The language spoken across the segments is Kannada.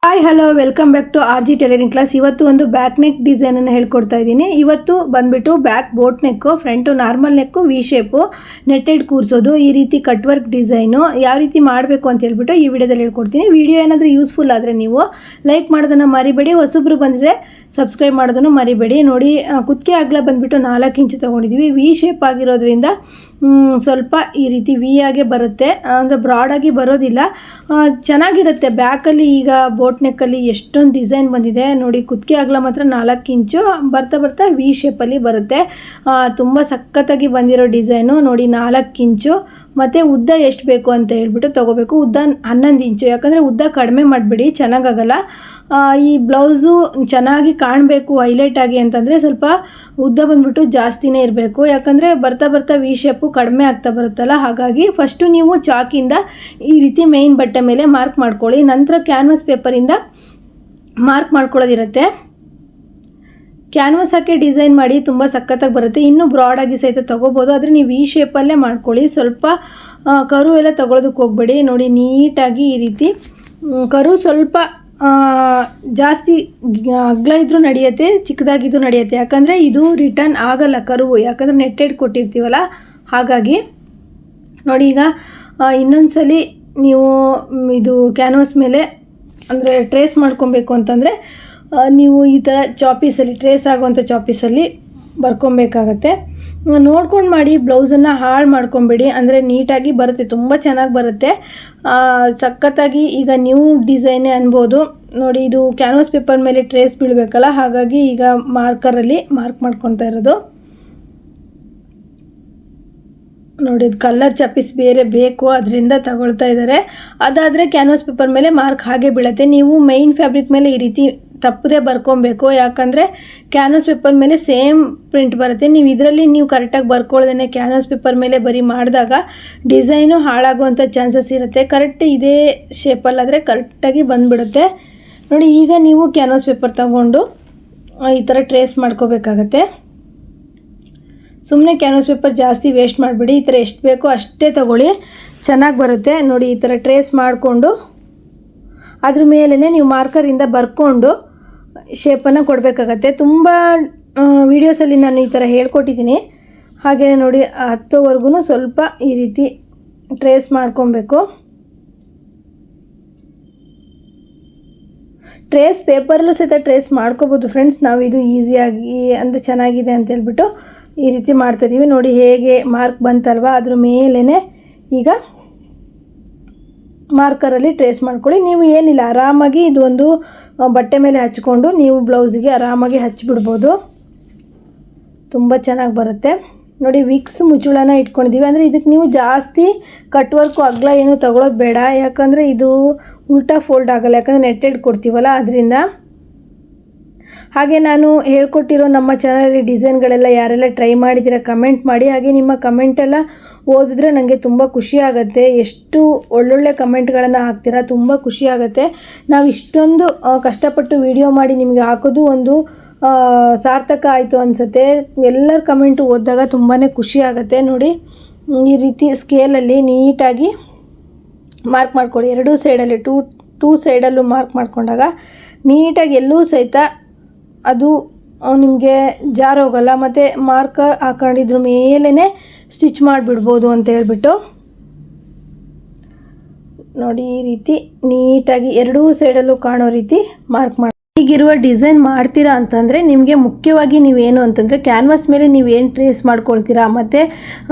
Hi hello welcome back to R G tailoring class. ಇವತ್ತು ಒಂದು ಬ್ಯಾಕ್ ನೆಕ್ ಡಿಸೈನನ್ನು ಹೇಳ್ಕೊಡ್ತಾ ಇದ್ದೀನಿ. ಇವತ್ತು ಬಂದುಬಿಟ್ಟು back boat neck, front normal neck, V shape, netted ಕೂರಿಸೋದು, ಈ ರೀತಿ ಕಟ್ ವರ್ಕ್ ಡಿಸೈನು ಯಾವ ರೀತಿ ಮಾಡಬೇಕು ಅಂತ ಹೇಳ್ಬಿಟ್ಟು ಈ ವಿಡಿಯೋದಲ್ಲಿ ಹೇಳ್ಕೊಡ್ತೀನಿ. ವಿಡಿಯೋ ಏನಾದರೂ ಯೂಸ್ಫುಲ್ ಆದರೆ ನೀವು ಲೈಕ್ ಮಾಡೋದನ್ನು ಮರಿಬೇಡಿ, ಹೊಸಬ್ರು ಬಂದರೆ ಸಬ್ಸ್ಕ್ರೈಬ್ ಮಾಡೋದನ್ನು ಮರಿಬೇಡಿ. ನೋಡಿ, ಕುತ್ತಿಗೆ ಅಗಲ ಬಂದುಬಿಟ್ಟು 4 ಇಂಚು ತೊಗೊಂಡಿದ್ದೀವಿ. ವಿ ಶೇಪ್ ಆಗಿರೋದ್ರಿಂದ ಸ್ವಲ್ಪ ಈ ರೀತಿ ವಿ ಆಗೇ ಬರುತ್ತೆ, ಅಂದರೆ ಬ್ರಾಡಾಗಿ ಬರೋದಿಲ್ಲ, ಚೆನ್ನಾಗಿರುತ್ತೆ. ಬ್ಯಾಕಲ್ಲಿ ಈಗ ಬೋಟ್ ನೆಕ್ಕಲ್ಲಿ ಎಷ್ಟೊಂದು ಡಿಸೈನ್ ಬಂದಿದೆ ನೋಡಿ. ಕುತ್ತಿಗೆ ಅಗಲ ಮಾತ್ರ 4 ಇಂಚು, ಬರ್ತಾ ಬರ್ತಾ ವಿ ಶೇಪಲ್ಲಿ ಬರುತ್ತೆ. ತುಂಬ ಸಖತ್ತಾಗಿ ಬಂದಿರೋ ಡಿಸೈನು ನೋಡಿ. 4 ಇಂಚು ಮತ್ತು ಉದ್ದ ಎಷ್ಟು ಬೇಕು ಅಂತ ಹೇಳ್ಬಿಟ್ಟು ತೊಗೋಬೇಕು. ಉದ್ದ 11 ಇಂಚು, ಯಾಕಂದರೆ ಉದ್ದ ಕಡಿಮೆ ಮಾಡಿಬಿಡಿ, ಚೆನ್ನಾಗಾಗಲ್ಲ. ಈ ಬ್ಲೌಸು ಚೆನ್ನಾಗಿ ಕಾಣಬೇಕು ಹೈಲೈಟ್ ಆಗಿ ಅಂತಂದರೆ ಸ್ವಲ್ಪ ಉದ್ದ ಬಂದುಬಿಟ್ಟು ಜಾಸ್ತಿನೇ ಇರಬೇಕು, ಯಾಕಂದರೆ ಬರ್ತಾ ಬರ್ತಾ ವಿ ಶೇಪು ಕಡಿಮೆ ಆಗ್ತಾ ಬರುತ್ತಲ್ಲ. ಹಾಗಾಗಿ ಫಸ್ಟು ನೀವು ಚಾಕಿಂದ ಈ ರೀತಿ ಮೇಯ್ನ್ ಬಟ್ಟೆ ಮೇಲೆ ಮಾರ್ಕ್ ಮಾಡ್ಕೊಳ್ಳಿ. ನಂತರ ಕ್ಯಾನ್ವಾಸ್ ಪೇಪರಿಂದ ಮಾರ್ಕ್ ಮಾಡ್ಕೊಳ್ಳೋದಿರುತ್ತೆ. ಕ್ಯಾನ್ವಾಸ್ ಹಾಕಿ ಡಿಸೈನ್ ಮಾಡಿ ತುಂಬ ಸಖತ್ತಾಗಿ ಬರುತ್ತೆ. ಇನ್ನೂ ಬ್ರಾಡಾಗಿ ಸಹಿತ ತೊಗೋಬೋದು, ಆದರೆ ನೀವು ಈ ಶೇಪಲ್ಲೇ ಮಾಡ್ಕೊಳ್ಳಿ. ಸ್ವಲ್ಪ ಕರು ಎಲ್ಲ ತೊಗೊಳೋದಕ್ಕೆ ಹೋಗಬೇಡಿ. ನೋಡಿ, ನೀಟಾಗಿ ಈ ರೀತಿ ಕರು ಸ್ವಲ್ಪ ಜಾಸ್ತಿ ಅಗಲ ಇದ್ರೂ ನಡೆಯುತ್ತೆ, ಚಿಕ್ಕದಾಗಿದ್ರೂ ನಡೆಯುತ್ತೆ, ಯಾಕಂದರೆ ಇದು ರಿಟರ್ನ್ ಆಗಲ್ಲ ಕರುವು, ಯಾಕಂದರೆ ನೆಟ್ಟೆಡ್ ಕೊಟ್ಟಿರ್ತೀವಲ್ಲ. ಹಾಗಾಗಿ ನೋಡಿ, ಈಗ ಇನ್ನೊಂದು ಸಲ ನೀವು ಇದು ಕ್ಯಾನ್ವಾಸ್ ಮೇಲೆ ಅಂದರೆ ಟ್ರೇಸ್ ಮಾಡ್ಕೊಬೇಕು ಅಂತಂದರೆ ನೀವು ಈ ಥರ ಚಾಪೀಸಲ್ಲಿ ಟ್ರೇಸ್ ಆಗುವಂಥ ಚಾಪೀಸಲ್ಲಿ ಬರ್ಕೊಬೇಕಾಗತ್ತೆ. ನೋಡ್ಕೊಂಡು ಮಾಡಿ, ಬ್ಲೌಸನ್ನು ಹಾಳು ಮಾಡ್ಕೊಬೇಡಿ, ಅಂದರೆ ನೀಟಾಗಿ ಬರುತ್ತೆ, ತುಂಬ ಚೆನ್ನಾಗಿ ಬರುತ್ತೆ, ಸಖತ್ತಾಗಿ. ಈಗ ನ್ಯೂ ಡಿಸೈನೇ ಅನ್ಬೋದು ನೋಡಿ. ಇದು ಕ್ಯಾನ್ವಾಸ್ ಪೇಪರ್ ಮೇಲೆ ಟ್ರೇಸ್ ಬೀಳಬೇಕಲ್ಲ, ಹಾಗಾಗಿ ಈಗ ಮಾರ್ಕರಲ್ಲಿ ಮಾರ್ಕ್ ಮಾಡ್ಕೊತಾ ಇರೋದು ನೋಡಿ. ಅದು ಕಲರ್ ಚಾಪೀಸ್ ಬೇರೆ ಬೇಕು, ಅದರಿಂದ ತಗೊಳ್ತಾ ಇದ್ದಾರೆ. ಅದಾದರೆ ಕ್ಯಾನ್ವಾಸ್ ಪೇಪರ್ ಮೇಲೆ ಮಾರ್ಕ್ ಹಾಗೆ ಬೀಳುತ್ತೆ. ನೀವು ಮೈನ್ ಫ್ಯಾಬ್ರಿಕ್ ಮೇಲೆ ಈ ರೀತಿ ತಪ್ಪದೇ ಬರ್ಕೊಬೇಕು, ಯಾಕಂದರೆ ಕ್ಯಾನ್ವಾಸ್ ಪೇಪರ್ ಮೇಲೆ ಸೇಮ್ ಪ್ರಿಂಟ್ ಬರುತ್ತೆ. ನೀವು ಇದರಲ್ಲಿ ನೀವು ಕರೆಕ್ಟಾಗಿ ಬರ್ಕೊಳ್ಳೋದೇ ಕ್ಯಾನ್ವಾಸ್ ಪೇಪರ್ ಮೇಲೆ ಬರೀ ಮಾಡಿದಾಗ ಡಿಸೈನು ಹಾಳಾಗುವಂಥ ಚಾನ್ಸಸ್ ಇರುತ್ತೆ. ಕರೆಕ್ಟ್ ಇದೇ ಶೇಪಲ್ಲಾದರೆ ಕರೆಕ್ಟಾಗಿ ಬಂದುಬಿಡುತ್ತೆ ನೋಡಿ. ಈಗ ನೀವು ಕ್ಯಾನ್ವಾಸ್ ಪೇಪರ್ ತಗೊಂಡು ಈ ಥರ ಟ್ರೇಸ್ ಮಾಡ್ಕೋಬೇಕಾಗತ್ತೆ. ಸುಮ್ಮನೆ ಕ್ಯಾನ್ವಾಸ್ ಪೇಪರ್ ಜಾಸ್ತಿ ವೇಸ್ಟ್ ಮಾಡಿಬಿಡಿ, ಈ ಥರ ಎಷ್ಟು ಬೇಕೋ ಅಷ್ಟೇ ತೊಗೊಳ್ಳಿ, ಚೆನ್ನಾಗಿ ಬರುತ್ತೆ ನೋಡಿ. ಈ ಥರ ಟ್ರೇಸ್ ಮಾಡಿಕೊಂಡು ಅದ್ರ ಮೇಲೇ ನೀವು ಮಾರ್ಕರಿಂದ ಬರ್ಕೊಂಡು ಶೇಪನ್ನು ಕೊಡಬೇಕಾಗತ್ತೆ. ತುಂಬ ವೀಡಿಯೋಸಲ್ಲಿ ನಾನು ಈ ಥರ ಹೇಳ್ಕೊಟ್ಟಿದ್ದೀನಿ. ಹಾಗೆ ನೋಡಿ, ಹತ್ತೋವರೆಗೂ ಸ್ವಲ್ಪ ಈ ರೀತಿ ಟ್ರೇಸ್ ಮಾಡ್ಕೊಬೇಕು. ಟ್ರೇಸ್ ಪೇಪರಲ್ಲೂ ಸಹಿತ ಟ್ರೇಸ್ ಮಾಡ್ಕೋಬೋದು ಫ್ರೆಂಡ್ಸ್. ನಾವು ಇದು ಈಸಿಯಾಗಿ ಅಂದರೆ ಚೆನ್ನಾಗಿದೆ ಅಂತ ಹೇಳ್ಬಿಟ್ಟು ಈ ರೀತಿ ಮಾಡ್ತಾಯಿದ್ದೀವಿ ನೋಡಿ. ಹೇಗೆ ಮಾರ್ಕ್ ಬಂತಲ್ವ, ಅದ್ರ ಮೇಲೇ ಈಗ ಮಾರ್ಕರಲ್ಲಿ ಟ್ರೇಸ್ ಮಾಡ್ಕೊಳ್ಳಿ. ನೀವು ಏನಿಲ್ಲ, ಆರಾಮಾಗಿ ಇದು ಒಂದು ಬಟ್ಟೆ ಮೇಲೆ ಹಚ್ಕೊಂಡು ನೀವು ಬ್ಲೌಸಿಗೆ ಆರಾಮಾಗಿ ಹಚ್ಚಿಬಿಡ್ಬೋದು, ತುಂಬ ಚೆನ್ನಾಗಿ ಬರುತ್ತೆ ನೋಡಿ. ವಿಕ್ಸ್ ಮುಚ್ಚುಳನ ಇಟ್ಕೊಂಡಿದ್ದೀವಿ, ಅಂದರೆ ಇದಕ್ಕೆ ನೀವು ಜಾಸ್ತಿ ಕಟ್ ವರ್ಕು ಅಗಲ ಏನು ತಗೊಳ್ಳೋದು ಬೇಡ, ಯಾಕಂದರೆ ಇದು ಉಲ್ಟಾ ಫೋಲ್ಡ್ ಆಗಲ್ಲ, ಯಾಕಂದರೆ ನೆಟ್ಟೆಡ್ ಕೊಡ್ತೀವಲ್ಲ ಅದರಿಂದ. ಹಾಗೆ ನಾನು ಹೇಳ್ಕೊಟ್ಟಿರೋ ನಮ್ಮ ಚಾನಲಲ್ಲಿ ಡಿಸೈನ್ಗಳೆಲ್ಲ ಯಾರೆಲ್ಲ ಟ್ರೈ ಮಾಡಿದ್ದೀರ ಕಮೆಂಟ್ ಮಾಡಿ. ಹಾಗೆ ನಿಮ್ಮ ಕಮೆಂಟೆಲ್ಲ ಓದಿದ್ರೆ ನನಗೆ ತುಂಬ ಖುಷಿ ಆಗುತ್ತೆ. ಎಷ್ಟು ಒಳ್ಳೊಳ್ಳೆ ಕಮೆಂಟ್ಗಳನ್ನು ಹಾಕ್ತೀರಾ, ತುಂಬ ಖುಷಿ ಆಗುತ್ತೆ. ನಾವು ಇಷ್ಟೊಂದು ಕಷ್ಟಪಟ್ಟು ವಿಡಿಯೋ ಮಾಡಿ ನಿಮಗೆ ಹಾಕೋದು ಒಂದು ಸಾರ್ಥಕ ಆಯಿತು ಅನಿಸುತ್ತೆ. ಎಲ್ಲರ ಕಮೆಂಟು ಓದಿದಾಗ ತುಂಬಾ ಖುಷಿ ಆಗುತ್ತೆ ನೋಡಿ. ಈ ರೀತಿ ಸ್ಕೇಲಲ್ಲಿ ನೀಟಾಗಿ ಮಾರ್ಕ್ ಮಾಡ್ಕೊಳ್ಳಿ. ಎರಡೂ ಸೈಡಲ್ಲಿ ಟೂ ಸೈಡಲ್ಲೂ ಮಾರ್ಕ್ ಮಾಡ್ಕೊಂಡಾಗ ನೀಟಾಗಿ ಎಲ್ಲೂ ಸಹಿತ ಅದು ನಿಮಗೆ ಜಾರೋಗಲ್ಲ. ಮತ್ತು ಮಾರ್ಕ್ ಹಾಕೊಂಡಿದ್ರ ಮೇಲೇ ಸ್ಟಿಚ್ ಮಾಡಿಬಿಡ್ಬೋದು ಅಂತ ಹೇಳ್ಬಿಟ್ಟು ನೋಡಿ. ಈ ರೀತಿ ನೀಟಾಗಿ ಎರಡೂ ಸೈಡಲ್ಲೂ ಕಾಣೋ ರೀತಿ ಮಾರ್ಕ್ ಮಾಡಿ. ಈಗಿರುವ ಡಿಸೈನ್ ಮಾಡ್ತೀರಾ ಅಂತಂದರೆ ನಿಮಗೆ ಮುಖ್ಯವಾಗಿ ನೀವೇನು ಅಂತಂದರೆ ಕ್ಯಾನ್ವಾಸ್ ಮೇಲೆ ನೀವೇನು ಟ್ರೇಸ್ ಮಾಡ್ಕೊಳ್ತೀರಾ, ಮತ್ತು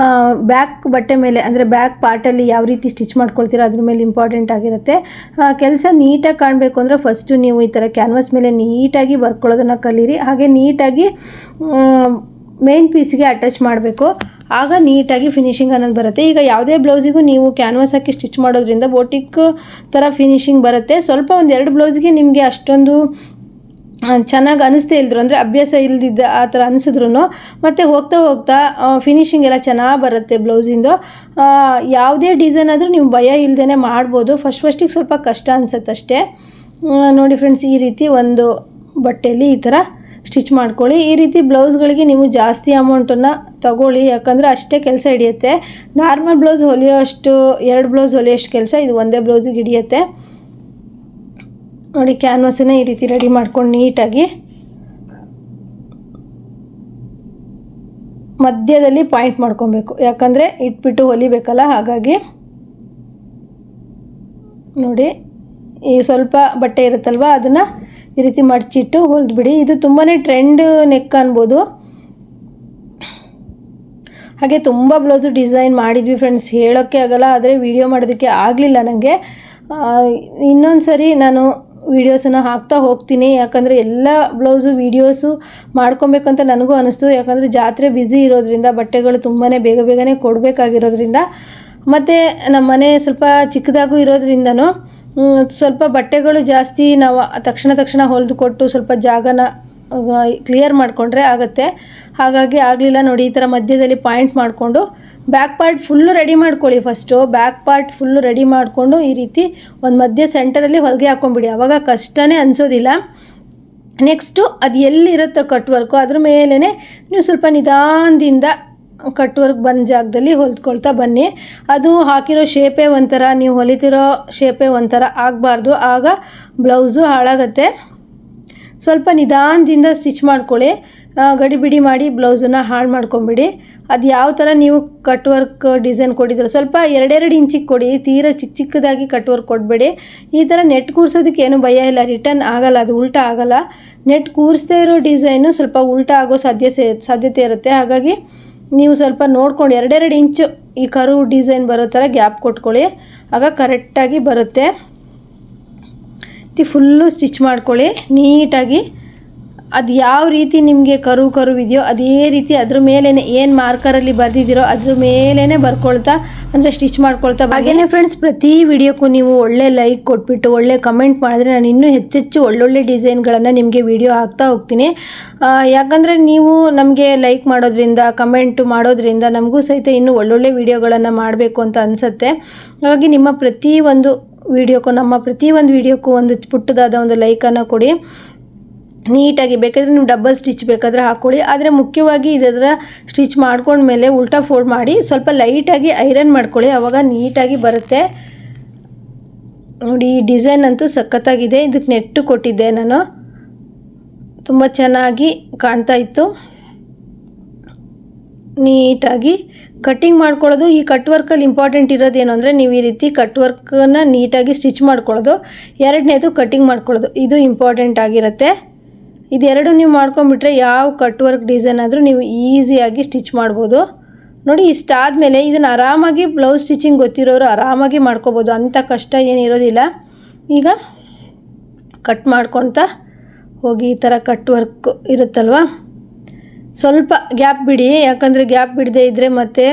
ಬ್ಯಾಕ್ ಬಟ್ಟೆ ಮೇಲೆ ಅಂದರೆ ಬ್ಯಾಕ್ ಪಾರ್ಟಲ್ಲಿ ಯಾವ ರೀತಿ ಸ್ಟಿಚ್ ಮಾಡ್ಕೊಳ್ತೀರಾ ಅದ್ರ ಮೇಲೆ ಇಂಪಾರ್ಟೆಂಟ್ ಆಗಿರುತ್ತೆ. ಕೆಲಸ ನೀಟಾಗಿ ಕಾಣಬೇಕು ಅಂದರೆ ಫಸ್ಟು ನೀವು ಈ ಥರ ಕ್ಯಾನ್ವಾಸ್ ಮೇಲೆ ನೀಟಾಗಿ ಬರ್ಕೊಳ್ಳೋದನ್ನು ಕಲೀರಿ. ಹಾಗೆ ನೀಟಾಗಿ ಮೇನ್ ಪೀಸಿಗೆ ಅಟ್ಯಾಚ್ ಮಾಡಬೇಕು, ಆಗ ನೀಟಾಗಿ ಫಿನಿಶಿಂಗ್ ಅನ್ನೋದು ಬರುತ್ತೆ. ಈಗ ಯಾವುದೇ ಬ್ಲೌಸಿಗೂ ನೀವು ಕ್ಯಾನ್ವಾಸ್ ಹಾಕಿ ಸ್ಟಿಚ್ ಮಾಡೋದ್ರಿಂದ ಬೋಟಿಕ್ ಥರ ಫಿನಿಶಿಂಗ್ ಬರುತ್ತೆ. ಸ್ವಲ್ಪ ಒಂದೆರಡು ಬ್ಲೌಸ್ಗೆ ನಿಮಗೆ ಅಷ್ಟೊಂದು ಚೆನ್ನಾಗಿ ಅನಿಸ್ತೇ ಇಲ್ದ್ರು, ಅಂದರೆ ಅಭ್ಯಾಸ ಇಲ್ದಿದ್ದ ಆ ಥರ ಅನಿಸಿದ್ರು ಮತ್ತು ಹೋಗ್ತಾ ಹೋಗ್ತಾ ಫಿನಿಶಿಂಗ್ ಎಲ್ಲ ಚೆನ್ನಾಗಿ ಬರುತ್ತೆ ಬ್ಲೌಸಿಂದು. ಯಾವುದೇ ಡಿಸೈನ್ ಆದರೂ ನೀವು ಭಯ ಇಲ್ಲದೇ ಮಾಡ್ಬೋದು. ಫಸ್ಟಿಗೆ ಸ್ವಲ್ಪ ಕಷ್ಟ ಅನಿಸುತ್ತೆ ಅಷ್ಟೇ ನೋಡಿ ಫ್ರೆಂಡ್ಸ್. ಈ ರೀತಿ ಒಂದು ಬಟ್ಟೆಯಲ್ಲಿ ಈ ಥರ ಸ್ಟಿಚ್ ಮಾಡ್ಕೊಳ್ಳಿ. ಈ ರೀತಿ ಬ್ಲೌಸ್ಗಳಿಗೆ ನೀವು ಜಾಸ್ತಿ ಅಮೌಂಟನ್ನು ತಗೊಳ್ಳಿ, ಯಾಕಂದರೆ ಅಷ್ಟೇ ಕೆಲಸ ಹಿಡಿಯುತ್ತೆ. ನಾರ್ಮಲ್ ಬ್ಲೌಸ್ ಹೊಲಿಯೋಷ್ಟು 2 ಬ್ಲೌಸ್ ಹೊಲಿಯೋಷ್ಟು ಕೆಲಸ ಇದು ಒಂದೇ ಬ್ಲೌಸಿಗೆ ಹಿಡಿಯುತ್ತೆ. ನೋಡಿ ಕ್ಯಾನ್ವಾಸನ್ನ ಈ ರೀತಿ ರೆಡಿ ಮಾಡ್ಕೊಂಡು ನೀಟಾಗಿ ಮಧ್ಯದಲ್ಲಿ ಪಾಯಿಂಟ್ ಮಾಡ್ಕೊಬೇಕು, ಯಾಕಂದರೆ ಇಟ್ಬಿಟ್ಟು ಹೊಲಿಬೇಕಲ್ಲ. ಹಾಗಾಗಿ ನೋಡಿ ಈ ಸ್ವಲ್ಪ ಬಟ್ಟೆ ಇರುತ್ತಲ್ವ ಅದನ್ನು ಈ ರೀತಿ ಮಡಚಿಟ್ಟು ಹೊಲಿದ್ಬಿಡಿ. ಇದು ತುಂಬಾ ಟ್ರೆಂಡ್ ನೆಕ್ ಅನ್ಬೋದು. ಹಾಗೆ ತುಂಬ ಬ್ಲೌಸು ಡಿಸೈನ್ ಮಾಡಿದ್ವಿ ಫ್ರೆಂಡ್ಸ್, ಹೇಳೋಕ್ಕೆ ಆಗಲ್ಲ, ಆದರೆ ವಿಡಿಯೋ ಮಾಡೋದಕ್ಕೆ ಆಗಲಿಲ್ಲ ನನಗೆ. ಇನ್ನೊಂದು ಸರಿ ನಾನು ವೀಡಿಯೋಸನ್ನು ಹಾಕ್ತಾ ಹೋಗ್ತೀನಿ, ಯಾಕಂದರೆ ಎಲ್ಲ ಬ್ಲೌಸು ವೀಡಿಯೋಸು ಮಾಡ್ಕೊಬೇಕಂತ ನನಗೂ ಅನ್ನಿಸ್ತು. ಯಾಕಂದರೆ ಜಾತ್ರೆ ಬ್ಯುಸಿ ಇರೋದ್ರಿಂದ ಬಟ್ಟೆಗಳು ತುಂಬಾ ಬೇಗನೆ ಕೊಡಬೇಕಾಗಿರೋದ್ರಿಂದ, ಮತ್ತು ನಮ್ಮ ಮನೆ ಸ್ವಲ್ಪ ಚಿಕ್ಕದಾಗೂ ಇರೋದ್ರಿಂದನೂ ಸ್ವಲ್ಪ ಬಟ್ಟೆಗಳು ಜಾಸ್ತಿ ನಾವು ತಕ್ಷಣ ಹೊಲಿದು ಕೊಟ್ಟು ಸ್ವಲ್ಪ ಜಾಗನ ಕ್ಲಿಯರ್ ಮಾಡಿಕೊಂಡ್ರೆ ಆಗುತ್ತೆ. ಹಾಗಾಗಿ ಆಗಲಿಲ್ಲ. ನೋಡಿ ಈ ಥರ ಮಧ್ಯದಲ್ಲಿ ಪಾಯಿಂಟ್ ಮಾಡಿಕೊಂಡು ಬ್ಯಾಕ್ ಪಾರ್ಟ್ ಫುಲ್ಲು ರೆಡಿ ಮಾಡ್ಕೊಳ್ಳಿ. First back part full ready ಮಾಡಿಕೊಂಡು ಈ ರೀತಿ ಒಂದು ಮಧ್ಯ ಸೆಂಟರಲ್ಲಿ ಹೊಲಿಗೆ ಹಾಕ್ಕೊಂಬಿಡಿ, ಆವಾಗ ಕಷ್ಟನೇ ಅನಿಸೋದಿಲ್ಲ. ನೆಕ್ಸ್ಟು ಅದು ಎಲ್ಲಿರುತ್ತೋ ಕಟ್ ವರ್ಕು ಅದ್ರ ಮೇಲೇ ನೀವು ಸ್ವಲ್ಪ ನಿಧಾನದಿಂದ ಕಟ್ ವರ್ಕ್ ಬಂದ ಜಾಗದಲ್ಲಿ ಹೊಲ್ದ್ಕೊಳ್ತಾ ಬನ್ನಿ. ಅದು ಹಾಕಿರೋ ಶೇಪೇ ಒಂಥರ, ನೀವು ಹೊಲಿತಿರೋ ಶೇಪೇ ಒಂಥರ ಆಗಬಾರ್ದು, ಆಗ ಬ್ಲೌಸು ಹಾಳಾಗತ್ತೆ. ಸ್ವಲ್ಪ ನಿಧಾನದಿಂದ ಸ್ಟಿಚ್ ಮಾಡ್ಕೊಳ್ಳಿ, ಗಡಿಬಿಡಿ ಮಾಡಿ ಬ್ಲೌಸನ್ನು ಹಾಳು ಮಾಡ್ಕೊಂಬಿಡಿ. ಅದು ಯಾವ ಥರ ನೀವು ಕಟ್ ವರ್ಕ್ ಡಿಸೈನ್ ಕೊಟ್ಟಿದ್ದೀರ ಸ್ವಲ್ಪ 2 ಇಂಚಿಗೆ ಕೊಡಿ, ತೀರಾ ಚಿಕ್ಕದಾಗಿ ಕಟ್ ವರ್ಕ್ ಕೊಡಬೇಡಿ. ಈ ಥರ ನೆಟ್ ಕೂರಿಸೋದಕ್ಕೆ ಏನು ಭಯ ಇಲ್ಲ, ರಿಟರ್ನ್ ಆಗಲ್ಲ, ಅದು ಉಲ್ಟಾ ಆಗಲ್ಲ. ನೆಟ್ ಕೂರಿಸ್ದೇ ಇರೋ ಡಿಸೈನು ಸ್ವಲ್ಪ ಉಲ್ಟಾ ಆಗೋ ಸಾಧ್ಯತೆ ಇರುತ್ತೆ. ಹಾಗಾಗಿ ನೀವು ಸ್ವಲ್ಪ ನೋಡ್ಕೊಂಡು 2 ಇಂಚು ಈ ಕರು ಡಿಸೈನ್ ಬರೋ ಥರ ಗ್ಯಾಪ್ ಕೊಟ್ಕೊಳ್ಳಿ, ಆಗ ಕರೆಕ್ಟಾಗಿ ಬರುತ್ತೆ. ಫುಲ್ಲು ಸ್ಟಿಚ್ ಮಾಡ್ಕೊಳ್ಳಿ ನೀಟಾಗಿ. ಅದು ಯಾವ ರೀತಿ ನಿಮಗೆ ಕರು ಇದೆಯೋ ಅದೇ ರೀತಿ ಅದ್ರ ಮೇಲೇ ಏನು ಮಾರ್ಕರಲ್ಲಿ ಬರೆದಿದ್ದೀರೋ ಅದ್ರ ಮೇಲೇ ಬರ್ಕೊಳ್ತಾ ಅಂದರೆ ಸ್ಟಿಚ್ ಮಾಡ್ಕೊಳ್ತಾ. ಹಾಗೆಯೇ ಫ್ರೆಂಡ್ಸ್, ಪ್ರತಿ ವಿಡಿಯೋಕ್ಕೂ ನೀವು ಒಳ್ಳೆ ಲೈಕ್ ಕೊಟ್ಬಿಟ್ಟು ಒಳ್ಳೆ ಕಮೆಂಟ್ ಮಾಡಿದ್ರೆ ನಾನು ಇನ್ನೂ ಹೆಚ್ಚೆಚ್ಚು ಒಳ್ಳೊಳ್ಳೆ ಡಿಸೈನ್ಗಳನ್ನು ನಿಮಗೆ ವಿಡಿಯೋ ಹಾಕ್ತಾ ಹೋಗ್ತೀನಿ. ಯಾಕಂದರೆ ನೀವು ನಮಗೆ ಲೈಕ್ ಮಾಡೋದ್ರಿಂದ ಕಮೆಂಟು ಮಾಡೋದ್ರಿಂದ ನಮಗೂ ಸಹಿತ ಇನ್ನೂ ಒಳ್ಳೊಳ್ಳೆ ವಿಡಿಯೋಗಳನ್ನು ಮಾಡಬೇಕು ಅಂತ ಅನಿಸುತ್ತೆ. ಹಾಗಾಗಿ ನಿಮ್ಮ ಪ್ರತಿಯೊಂದು ವಿಡಿಯೋಕ್ಕೂ ಒಂದು ಪುಟ್ಟದಾದ ಒಂದು ಲೈಕನ್ನು ಕೊಡಿ. ನೀಟಾಗಿ ಬೇಕಾದರೆ ನೀವು ಡಬಲ್ ಸ್ಟಿಚ್ ಬೇಕಾದರೆ ಹಾಕ್ಕೊಳ್ಳಿ, ಆದರೆ ಮುಖ್ಯವಾಗಿ ಇದರ ಸ್ಟಿಚ್ ಮಾಡ್ಕೊಂಡ್ಮೇಲೆ ಉಲ್ಟಾ ಫೋಲ್ಡ್ ಮಾಡಿ ಸ್ವಲ್ಪ ಲೈಟಾಗಿ ಐರನ್ ಮಾಡ್ಕೊಳ್ಳಿ, ಆವಾಗ ನೀಟಾಗಿ ಬರುತ್ತೆ. ನೋಡಿ ಈ ಡಿಸೈನ್ ಅಂತೂ ಸಖತ್ತಾಗಿದೆ. ಇದಕ್ಕೆ ನೆಟ್ಟು ಕೊಟ್ಟಿದ್ದೆ ನಾನು, ತುಂಬ ಚೆನ್ನಾಗಿ ಕಾಣ್ತಾ ಇತ್ತು. ನೀಟಾಗಿ ಕಟ್ಟಿಂಗ್ ಮಾಡ್ಕೊಳ್ಳೋದು. ಈ ಕಟ್ ವರ್ಕಲ್ಲಿ ಇಂಪಾರ್ಟೆಂಟ್ ಇರೋದೇನು ಅಂದರೆ ನೀವು ಈ ರೀತಿ ಕಟ್ ವರ್ಕನ್ನು ನೀಟಾಗಿ ಸ್ಟಿಚ್ ಮಾಡ್ಕೊಳ್ಳೋದು, 2ನೇದು ಕಟ್ಟಿಂಗ್ ಮಾಡ್ಕೊಳ್ಳೋದು, ಇದು ಇಂಪಾರ್ಟೆಂಟ್ ಆಗಿರುತ್ತೆ. ಇದೆರಡು ನೀವು ಮಾಡ್ಕೊಂಬಿಟ್ರೆ ಯಾವ ಕಟ್ ವರ್ಕ್ ಡಿಸೈನ್ ಆದರೂ ನೀವು ಈಸಿಯಾಗಿ ಸ್ಟಿಚ್ ಮಾಡ್ಬೋದು. ನೋಡಿ ಇಷ್ಟಾದಮೇಲೆ ಇದನ್ನು ಆರಾಮಾಗಿ ಬ್ಲೌಸ್ ಸ್ಟಿಚಿಂಗ್ ಗೊತ್ತಿರೋರು ಆರಾಮಾಗಿ ಮಾಡ್ಕೋಬೋದು, ಅಂಥ ಕಷ್ಟ ಏನಿರೋದಿಲ್ಲ. ಈಗ ಕಟ್ ಮಾಡ್ಕೊಳ್ತಾ ಹೋಗಿ ಈ ಥರ ಕಟ್ ವರ್ಕ್ ಇರುತ್ತಲ್ವ, ಸ್ವಲ್ಪ ಗ್ಯಾಪ್ ಬಿಡಿ, ಯಾಕಂದರೆ ಗ್ಯಾಪ್ ಬಿಡದೇ ಇದ್ದರೆ ಮತ್ತೆ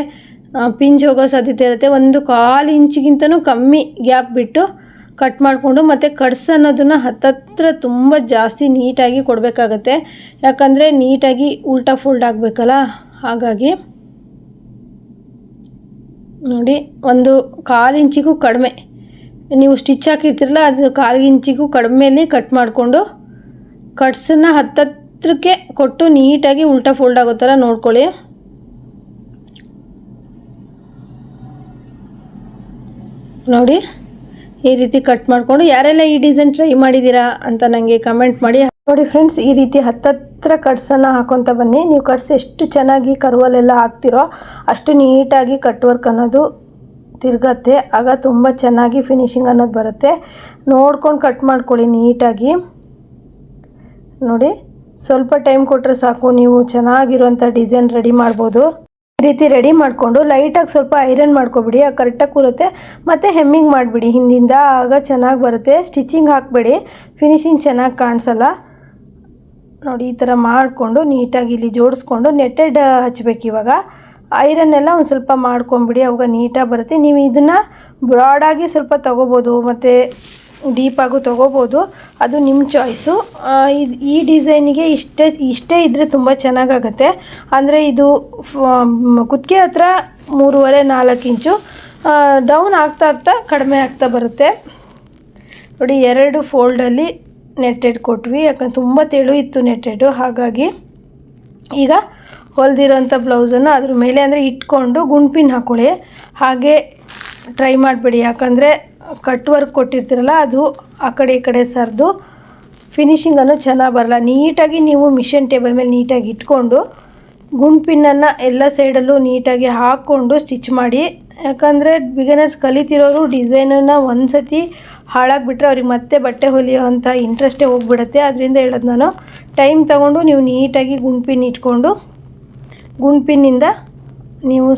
ಪಿಂಚ್ ಹೋಗೋ ಸಾಧ್ಯತೆ ಇರುತ್ತೆ. 1/4 ಇಂಚಿಗಿಂತನೂ ಕಮ್ಮಿ ಗ್ಯಾಪ್ ಬಿಟ್ಟು ಕಟ್ ಮಾಡಿಕೊಂಡು ಮತ್ತು ಕಟ್ಸ್ ಅನ್ನೋದನ್ನು ಹತ್ತತ್ರ ತುಂಬ ಜಾಸ್ತಿ ನೀಟಾಗಿ ಕೊಡಬೇಕಾಗತ್ತೆ, ಯಾಕಂದರೆ ನೀಟಾಗಿ ಉಲ್ಟಾ ಫೋಲ್ಡ್ ಆಗಬೇಕಲ್ಲ. ಹಾಗಾಗಿ ನೋಡಿ 1/4 ಇಂಚಿಗೂ ಕಡಿಮೆ ನೀವು ಸ್ಟಿಚ್ ಹಾಕಿರ್ತಿರಲ್ಲ, ಅದು 1/4 ಇಂಚಿಗೂ ಕಡಿಮೆಯಲ್ಲಿ ಕಟ್ ಮಾಡಿಕೊಂಡು ಕಟ್ಸನ್ನು ಹತ್ತತ್ರಕ್ಕೆ ಕೊಟ್ಟು ನೀಟಾಗಿ ಉಲ್ಟಾ ಫೋಲ್ಡ್ ಆಗೋ ಥರ ನೋಡ್ಕೊಳ್ಳಿ. ನೋಡಿ ಈ ರೀತಿ ಕಟ್ ಮಾಡಿಕೊಂಡು ಯಾರೆಲ್ಲ ಈ ಡಿಸೈನ್ ಟ್ರೈ ಮಾಡಿದ್ದೀರಾ ಅಂತ ನನಗೆ ಕಮೆಂಟ್ ಮಾಡಿ. ನೋಡಿ ಫ್ರೆಂಡ್ಸ್, ಈ ರೀತಿ ಹತ್ತತ್ರ ಕಟ್ಸನ್ನು ಹಾಕೊತ ಬನ್ನಿ. ನೀವು ಕಟ್ಸ್ ಎಷ್ಟು ಚೆನ್ನಾಗಿ ಕರುವಲ್ಲೆಲ್ಲ ಹಾಕ್ತಿರೋ ಅಷ್ಟು ನೀಟಾಗಿ ಕಟ್ ವರ್ಕ್ ಅನ್ನೋದು ತಿರುಗತ್ತೆ, ಆಗ ತುಂಬ ಚೆನ್ನಾಗಿ ಫಿನಿಶಿಂಗ್ ಅನ್ನೋದು ಬರುತ್ತೆ. ನೋಡ್ಕೊಂಡು ಕಟ್ ಮಾಡ್ಕೊಳ್ಳಿ ನೀಟಾಗಿ. ನೋಡಿ ಸ್ವಲ್ಪ ಟೈಮ್ ಕೊಟ್ಟರೆ ಸಾಕು, ನೀವು ಚೆನ್ನಾಗಿರುವಂಥ ಡಿಸೈನ್ ರೆಡಿ ಮಾಡ್ಬೋದು. ಈ ರೀತಿ ರೆಡಿ ಮಾಡಿಕೊಂಡು ಲೈಟಾಗಿ ಸ್ವಲ್ಪ ಐರನ್ ಮಾಡ್ಕೊಬಿಡಿ, ಕರೆಕ್ಟಾಗಿ ಕೂರುತ್ತೆ. ಮತ್ತು ಹೆಮ್ಮಿಂಗ್ ಮಾಡಿಬಿಡಿ ಹಿಂದಿಂದ, ಆಗ ಚೆನ್ನಾಗಿ ಬರುತ್ತೆ. ಸ್ಟಿಚಿಂಗ್ ಹಾಕಬೇಡಿ, ಫಿನಿಶಿಂಗ್ ಚೆನ್ನಾಗಿ ಕಾಣಿಸಲ್ಲ. ನೋಡಿ ಈ ಥರ ಮಾಡಿಕೊಂಡು ನೀಟಾಗಿ ಇಲ್ಲಿ ಜೋಡಿಸ್ಕೊಂಡು ನೆಟ್ಟೆಡ್ ಹಚ್ಬೇಕು. ಇವಾಗ ಐರನ್ನೆಲ್ಲ ಒಂದು ಸ್ವಲ್ಪ ಮಾಡ್ಕೊಂಬಿಡಿ, ಅವಾಗ ನೀಟಾಗಿ ಬರುತ್ತೆ. ನೀವು ಇದನ್ನು ಬ್ರಾಡಾಗಿ ಸ್ವಲ್ಪ ತೊಗೋಬೋದು ಮತ್ತು ಡೀಪಾಗೂ ತೊಗೋಬೋದು, ಅದು ನಿಮ್ಮ ಚಾಯ್ಸು. ಈ ಡಿಸೈನಿಗೆ ಇಷ್ಟೇ ಇದ್ದರೆ ತುಂಬ ಚೆನ್ನಾಗಾಗುತ್ತೆ. ಅಂದರೆ ಇದು ಕುತ್ತಿಗೆ ಹತ್ರ 3.5-4 ಇಂಚು ಡೌನ್ ಆಗ್ತಾ ಕಡಿಮೆ ಆಗ್ತಾ ಬರುತ್ತೆ. ನೋಡಿ 2 ಫೋಲ್ಡಲ್ಲಿ ನೆಟ್ಟೆಡ್ ಕೊಟ್ವಿ, ಯಾಕಂದ್ರೆ ತುಂಬ ತೆಳು ಇತ್ತು ನೆಟ್ಟೆಡು. ಹಾಗಾಗಿ ಈಗ ಹೊಲ್ದಿರೋಂಥ ಬ್ಲೌಸನ್ನು ಅದ್ರ ಮೇಲೆ ಅಂದರೆ ಇಟ್ಕೊಂಡು ಗುಂಡ್ಪಿನ್ ಹಾಕ್ಕೊಳ್ಳಿ. ಹಾಗೆ ಟ್ರೈ ಮಾಡಬೇಡಿ, ಯಾಕಂದರೆ ಕಟ್ ವರ್ಕ್ ಕೊಟ್ಟಿರ್ತೀರಲ್ಲ ಅದು ಆ ಕಡೆ ಈ ಕಡೆ ಸರಿದು ಫಿನಿಶಿಂಗನ್ನು ಚೆನ್ನಾಗಿ ಬರಲ್ಲ. ನೀಟಾಗಿ ನೀವು ಮಿಷನ್ ಟೇಬಲ್ ಮೇಲೆ ನೀಟಾಗಿ ಇಟ್ಕೊಂಡು ಗುಂಪಿನನ್ನು ಎಲ್ಲ ಸೈಡಲ್ಲೂ ನೀಟಾಗಿ ಹಾಕ್ಕೊಂಡು ಸ್ಟಿಚ್ ಮಾಡಿ. ಯಾಕಂದರೆ ಬಿಗಿನರ್ಸ್ ಕಲಿತಿರೋರು ಡಿಸೈನನ್ನು ಒಂದು ಸತಿ ಹಾಳಾಗಿಬಿಟ್ರೆ ಅವ್ರಿಗೆ ಮತ್ತೆ ಬಟ್ಟೆ ಹೊಲಿಯೋ ಅಂಥ ಇಂಟ್ರೆಸ್ಟೇ ಹೋಗ್ಬಿಡುತ್ತೆ. ಅದರಿಂದ ಹೇಳೋದು ನಾನು, ಟೈಮ್ ತಗೊಂಡು ನೀವು ನೀಟಾಗಿ ಗುಂಪಿನ ಇಟ್ಕೊಂಡು ಗುಂಪಿನಿಂದ ನೀವು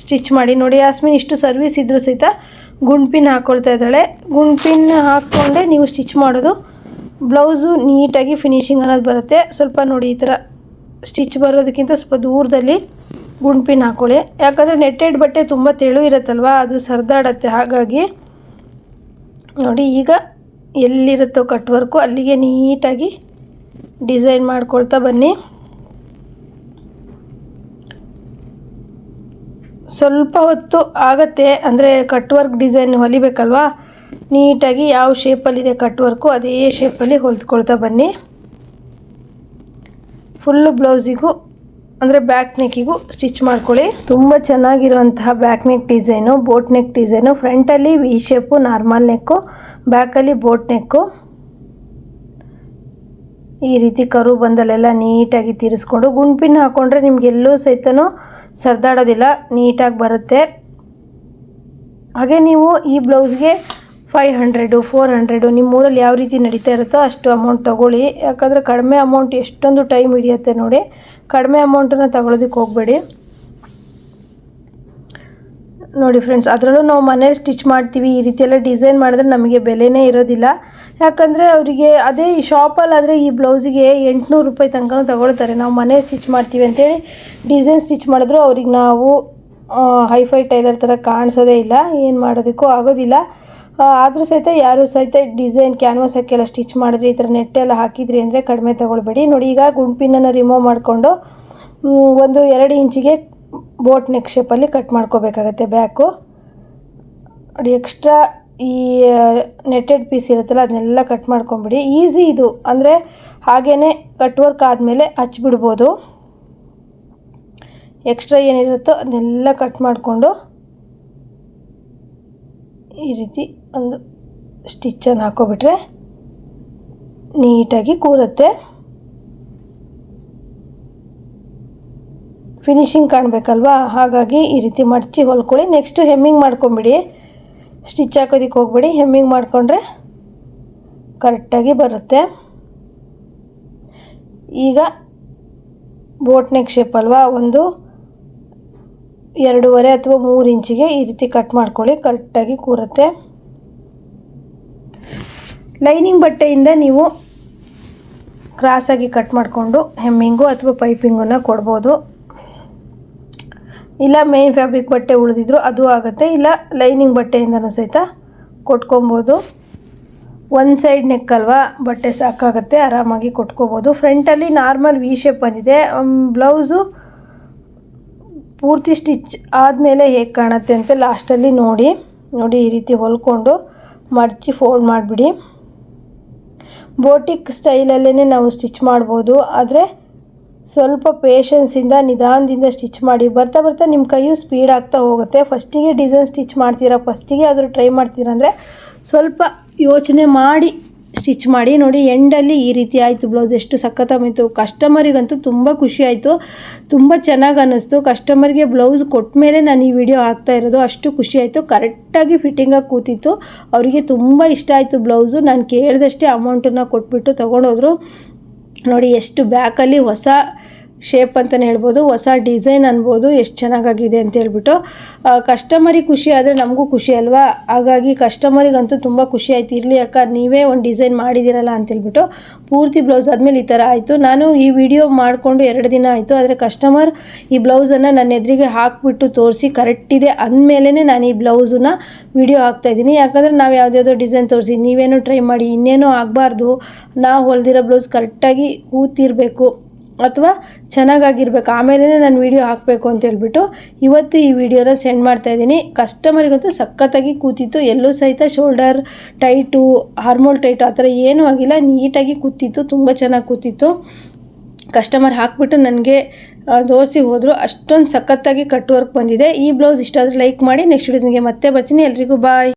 ಸ್ಟಿಚ್ ಮಾಡಿ. ನೋಡಿ ಯಾಸ್ಮಿನ್ ಇಷ್ಟು ಸರ್ವಿಸ್ ಇದ್ದರೂ ಸಹಿತ ಗುಂಪಿನ ಹಾಕ್ಕೊಳ್ತಾ ಇದ್ದಾಳೆ. ಗುಂಪಿನ ಹಾಕ್ಕೊಂಡೆ ನೀವು ಸ್ಟಿಚ್ ಮಾಡೋದು. ಬ್ಲೌಸು ನೀಟಾಗಿ ಫಿನಿಶಿಂಗ್ ಅನ್ನೋದು ಬರುತ್ತೆ. ಸ್ವಲ್ಪ ನೋಡಿ ಈ ಥರ ಸ್ಟಿಚ್ ಬರೋದಕ್ಕಿಂತ ಸ್ವಲ್ಪ ದೂರದಲ್ಲಿ ಗುಂಪಿನ ಹಾಕ್ಕೊಳ್ಳಿ. ಯಾಕಂದರೆ ನೆಟ್ಟೆಡ್ ಬಟ್ಟೆ ತುಂಬ ತೆಳು ಇರುತ್ತಲ್ವ, ಅದು ಸರಿದಾಡತ್ತೆ. ಹಾಗಾಗಿ ನೋಡಿ ಈಗ ಎಲ್ಲಿರುತ್ತೋ ಕಟ್ ವರ್ಕು ಅಲ್ಲಿಗೆ ನೀಟಾಗಿ ಡಿಸೈನ್ ಮಾಡ್ಕೊಳ್ತಾ ಬನ್ನಿ. ಸ್ವಲ್ಪ ಹೊತ್ತು ಆಗುತ್ತೆ, ಅಂದರೆ ಕಟ್ ವರ್ಕ್ ಡಿಸೈನ್ ಹೊಲಿಬೇಕಲ್ವ. ನೀಟಾಗಿ ಯಾವ ಶೇಪಲ್ಲಿದೆ ಕಟ್ ವರ್ಕು ಅದೇ ಶೇಪಲ್ಲಿ ಹೊಲಿದ್ಕೊಳ್ತಾ ಬನ್ನಿ. ಫುಲ್ಲು ಬ್ಲೌಸಿಗೂ ಅಂದರೆ ಬ್ಯಾಕ್ ನೆಕ್ಕಿಗೂ ಸ್ಟಿಚ್ ಮಾಡ್ಕೊಳ್ಳಿ. ತುಂಬ ಚೆನ್ನಾಗಿರುವಂತಹ back neck design, boat neck design. ಫ್ರಂಟಲ್ಲಿ ವಿ ಶೇಪು ನಾರ್ಮಲ್ ನೆಕ್ಕು, ಬ್ಯಾಕಲ್ಲಿ ಬೋಟ್ ನೆಕ್ಕು. ಈ ರೀತಿ ಕರು ಬಂದಲ್ಲೆಲ್ಲ ನೀಟಾಗಿ ತಿರ್ಸ್ಕೊಂಡು ಗುಂಪಿನ ಹಾಕ್ಕೊಂಡ್ರೆ ನಿಮಗೆಲ್ಲೂ ಸಹಿತನೂ ಸರ್ದಾಡೋದಿಲ್ಲ, ನೀಟಾಗಿ ಬರುತ್ತೆ. ಹಾಗೆ ನೀವು ಈ ಬ್ಲೌಸ್ಗೆ 500 400 ನಿಮ್ಮ ಊರಲ್ಲಿ ಯಾವ ರೀತಿ ನಡೀತಾ ಇರುತ್ತೋ ಅಷ್ಟು ಅಮೌಂಟ್ ತೊಗೊಳ್ಳಿ. ಯಾಕಂದರೆ ಕಡಿಮೆ ಅಮೌಂಟ್ ಎಷ್ಟೊಂದು ಟೈಮ್ ಹಿಡಿಯುತ್ತೆ ನೋಡಿ. ಕಡಿಮೆ ಅಮೌಂಟನ್ನು ತಗೊಳ್ಳೋದಕ್ಕೆ ಹೋಗಬೇಡಿ. ನೋಡಿ ಫ್ರೆಂಡ್ಸ್, ಅದರಲ್ಲೂ ನಾವು ಮನೇಲಿ ಸ್ಟಿಚ್ ಮಾಡ್ತೀವಿ, ಈ ರೀತಿ ಎಲ್ಲ ಡಿಸೈನ್ ಮಾಡಿದ್ರೆ ನಮಗೆ ಬೆಲೆನೇ ಇರೋದಿಲ್ಲ. ಯಾಕಂದರೆ ಅವರಿಗೆ ಅದೇ ಈ ಶಾಪಲ್ಲಾದರೆ ಈ ಬ್ಲೌಸಿಗೆ 800 ರೂಪಾಯಿ ತನಕ ತಗೊಳ್ತಾರೆ. ನಾವು ಮನೆ ಸ್ಟಿಚ್ ಮಾಡ್ತೀವಿ ಅಂತೇಳಿ ಡಿಸೈನ್ ಸ್ಟಿಚ್ ಮಾಡಿದ್ರು ಅವ್ರಿಗೆ ನಾವು ಹೈಫೈ ಟೈಲರ್ ಥರ ಕಾಣಿಸೋದೇ ಇಲ್ಲ, ಏನು ಮಾಡೋದಕ್ಕೂ ಆಗೋದಿಲ್ಲ. ಆದರೂ ಸಹಿತ ಯಾರು ಸಹಿತ ಡಿಸೈನ್ ಕ್ಯಾನ್ವಾಸ್ ಹಾಕಿಲ್ಲ ಸ್ಟಿಚ್ ಮಾಡಿದ್ರಿ, ಈ ಥರ ನೆಟ್ಟೆಲ್ಲ ಹಾಕಿದ್ರಿ ಅಂದರೆ ಕಡಿಮೆ ತೊಗೊಳ್ಬೇಡಿ. ನೋಡಿ ಈಗ ಗುಂಪಿನನ್ನು ರಿಮೂವ್ ಮಾಡಿಕೊಂಡು ಒಂದು 2 ಇಂಚಿಗೆ ಬೋಟ್ ನೆಕ್ ಶೇಪಲ್ಲಿ ಕಟ್ ಮಾಡ್ಕೋಬೇಕಾಗತ್ತೆ ಬ್ಯಾಕು. ನೋಡಿ ಎಕ್ಸ್ಟ್ರಾ ಈ ನೆಟ್ಟೆಡ್ ಪೀಸ್ ಇರುತ್ತಲ್ಲ ಅದನ್ನೆಲ್ಲ ಕಟ್ ಮಾಡ್ಕೊಂಬಿಡಿ. ಈಸಿ ಇದು, ಅಂದರೆ ಹಾಗೇ ಕಟ್ ವರ್ಕ್ ಆದಮೇಲೆ ಹಚ್ಬಿಡ್ಬೋದು. ಎಕ್ಸ್ಟ್ರಾ ಏನಿರುತ್ತೋ ಅದನ್ನೆಲ್ಲ ಕಟ್ ಮಾಡಿಕೊಂಡು ಈ ರೀತಿ ಒಂದು ಸ್ಟಿಚ್ಚನ್ನು ಹಾಕೋಬಿಟ್ರೆ ನೀಟಾಗಿ ಕೂರುತ್ತೆ. ಫಿನಿಶಿಂಗ್ ಕಾಣಬೇಕಲ್ವಾ, ಹಾಗಾಗಿ ಈ ರೀತಿ ಮಡಚಿ ಹೊಲ್ಕೊಳ್ಳಿ. ನೆಕ್ಸ್ಟು ಹೆಮ್ಮಿಂಗ್ ಮಾಡ್ಕೊಂಬಿಡಿ. ಸ್ಟಿಚ್ ಹಾಕೋದಕ್ಕೆ ಹೋಗಬೇಡಿ, ಹೆಮ್ಮಿಂಗ್ ಮಾಡಿಕೊಂಡ್ರೆ ಕರೆಕ್ಟಾಗಿ ಬರುತ್ತೆ. ಈಗ ಬೋಟ್ ನೆಕ್ ಶೇಪ್ ಅಲ್ವಾ, ಒಂದು 2.5 ಅಥವಾ 3 ಇಂಚಿಗೆ ಈ ರೀತಿ ಕಟ್ ಮಾಡ್ಕೊಳ್ಳಿ, ಕರೆಕ್ಟಾಗಿ ಕೂರುತ್ತೆ. ಲೈನಿಂಗ್ ಬಟ್ಟೆಯಿಂದ ನೀವು ಕ್ರಾಸಾಗಿ ಕಟ್ ಮಾಡಿಕೊಂಡು ಹೆಮ್ಮಿಂಗು ಅಥವಾ ಪೈಪಿಂಗನ್ನು ಕೊಡ್ಬೋದು. ಇಲ್ಲ ಮೇನ್ ಫ್ಯಾಬ್ರಿಕ್ ಬಟ್ಟೆ ಉಳಿದಿದ್ರು ಅದು ಆಗುತ್ತೆ, ಇಲ್ಲ ಲೈನಿಂಗ್ ಬಟ್ಟೆಯಿಂದನೂ ಸಹಿತ ಕೊಟ್ಕೊಬೋದು. ಒಂದು ಸೈಡ್ ನೆಕ್ ಅಲ್ವಾ, ಬಟ್ಟೆ ಸಾಕಾಗುತ್ತೆ, ಆರಾಮಾಗಿ ಕೊಟ್ಕೋಬೋದು. ಫ್ರಂಟಲ್ಲಿ ನಾರ್ಮಲ್ ವಿ ಶೇಪ್ ಬಂದಿದೆ. ಬ್ಲೌಸು ಪೂರ್ತಿ ಸ್ಟಿಚ್ ಆದಮೇಲೆ ಹೇಗೆ ಕಾಣುತ್ತೆ ಅಂತ ಲಾಸ್ಟಲ್ಲಿ ನೋಡಿ ಈ ರೀತಿ ಹೊಲ್ಕೊಂಡು ಮಡಚಿ ಫೋಲ್ಡ್ ಮಾಡಿಬಿಡಿ. ಬೋಟಿಕ್ ಸ್ಟೈಲಲ್ಲೇ ನಾವು ಸ್ಟಿಚ್ ಮಾಡ್ಬೋದು, ಆದರೆ ಸ್ವಲ್ಪ ಪೇಷನ್ಸಿಂದ ನಿಧಾನದಿಂದ ಸ್ಟಿಚ್ ಮಾಡಿ. ಬರ್ತಾ ಬರ್ತಾ ನಿಮ್ಮ ಕೈಯು ಸ್ಪೀಡ್ ಆಗ್ತಾ ಹೋಗುತ್ತೆ. ಫಸ್ಟಿಗೆ ಡಿಸೈನ್ ಸ್ಟಿಚ್ ಮಾಡ್ತೀರಾ, ಫಸ್ಟಿಗೆ ಆದರೂ ಟ್ರೈ ಮಾಡ್ತೀರಾ ಅಂದರೆ ಸ್ವಲ್ಪ ಯೋಚನೆ ಮಾಡಿ ಸ್ಟಿಚ್ ಮಾಡಿ. ನೋಡಿ ಎಂಡಲ್ಲಿ ಈ ರೀತಿ ಆಯಿತು ಬ್ಲೌಸ್, ಎಷ್ಟು ಸಖತ್ತಾಗಿತ್ತು. ಕಸ್ಟಮರಿಗಂತೂ ತುಂಬ ಖುಷಿ ಆಯಿತು, ತುಂಬ ಚೆನ್ನಾಗಿ ಅನ್ನಿಸ್ತು. ಕಸ್ಟಮರ್ಗೆ ಬ್ಲೌಸ್ ಕೊಟ್ಟ ಮೇಲೆ ನಾನು ಈ ವಿಡಿಯೋ ಹಾಕ್ತಾ ಇರೋದು, ಅಷ್ಟು ಖುಷಿ ಆಯಿತು. ಕರೆಕ್ಟಾಗಿ ಫಿಟ್ಟಿಂಗಾಗಿ ಕೂತಿತ್ತು, ಅವರಿಗೆ ತುಂಬ ಇಷ್ಟ ಆಯಿತು ಬ್ಲೌಸು. ನಾನು ಕೇಳಿದಷ್ಟೇ ಅಮೌಂಟನ್ನು ಕೊಟ್ಬಿಟ್ಟು ತೊಗೊಂಡೋದ್ರು. ನೋಡಿ ಎಷ್ಟು ಬ್ಯಾಕಲ್ಲಿ ಹೊಸ ಶೇಪ್ ಅಂತಲೇ ಹೇಳ್ಬೋದು, ಹೊಸ ಡಿಸೈನ್ ಅನ್ಬೋದು, ಎಷ್ಟು ಚೆನ್ನಾಗಾಗಿದೆ ಅಂತ ಹೇಳ್ಬಿಟ್ಟು. ಕಸ್ಟಮರಿಗೆ ಖುಷಿ ಆದರೆ ನಮಗೂ ಖುಷಿ ಅಲ್ವಾ. ಹಾಗಾಗಿ ಕಸ್ಟಮರಿಗಂತೂ ತುಂಬ ಖುಷಿ ಆಯಿತು. ಇರಲಿ ಅಕ್ಕ, ನೀವೇ ಒಂದು ಡಿಸೈನ್ ಮಾಡಿದ್ದೀರಲ್ಲ ಅಂತೇಳ್ಬಿಟ್ಟು. ಪೂರ್ತಿ ಬ್ಲೌಸ್ ಆದಮೇಲೆ ಈ ಥರ ಆಯಿತು. ನಾನು ಈ ವಿಡಿಯೋ ಮಾಡಿಕೊಂಡು 2 ದಿನ ಆಯಿತು, ಆದರೆ ಕಸ್ಟಮರ್ ಈ ಬ್ಲೌಸನ್ನು ನನ್ನ ಎದುರಿಗೆ ಹಾಕಿಬಿಟ್ಟು ತೋರಿಸಿ ಕರೆಕ್ಟಿದೆ ಅಂದಮೇಲೆ ನಾನು ಈ ಬ್ಲೌಸನ್ನ ವಿಡಿಯೋ ಹಾಕ್ತಾಯಿದ್ದೀನಿ. ಯಾಕಂದರೆ ನಾವು ಯಾವುದ್ಯಾವುದೋ ಡಿಸೈನ್ ತೋರಿಸಿ ನೀವೇನೋ ಟ್ರೈ ಮಾಡಿ ಇನ್ನೇನೋ ಆಗಬಾರ್ದು. ನಾವು ಹೊಲ್ದಿರೋ ಬ್ಲೌಸ್ ಕರೆಕ್ಟಾಗಿ ಕೂತಿರಬೇಕು ಅಥವಾ ಚೆನ್ನಾಗಿರ್ಬೇಕು, ಆಮೇಲೆ ನಾನು ವೀಡಿಯೋ ಹಾಕಬೇಕು ಅಂತ ಹೇಳ್ಬಿಟ್ಟು ಇವತ್ತು ಈ ವಿಡಿಯೋನ ಸೆಂಡ್ ಮಾಡ್ತಾಯಿದ್ದೀನಿ. ಕಸ್ಟಮರಿಗಂತೂ ಸಖತ್ತಾಗಿ ಕೂತಿತ್ತು, ಎಲ್ಲೂ ಸಹಿತ ಶೋಲ್ಡರ್ ಟೈಟು ಹಾರ್ಮೋಲ್ ಟೈಟು ಆ ಥರ ಏನೂ ಆಗಿಲ್ಲ, ನೀಟಾಗಿ ಕೂತಿತ್ತು, ತುಂಬ ಚೆನ್ನಾಗಿ ಕೂತಿತ್ತು. ಕಸ್ಟಮರ್ ಹಾಕ್ಬಿಟ್ಟು ನನಗೆ ತೋರಿಸಿ ಹೋದರು, ಅಷ್ಟೊಂದು ಸಖತ್ತಾಗಿ ಕಟ್ ವರ್ಕ್ ಬಂದಿದೆ. ಈ ಬ್ಲೌಸ್ ಇಷ್ಟ ಆದರೆ ಲೈಕ್ ಮಾಡಿ. ನೆಕ್ಸ್ಟ್ ವಿಡಿಯೋನಿಗೆ ಮತ್ತೆ ಬರ್ತೀನಿ. ಎಲ್ರಿಗೂ ಬಾಯ್.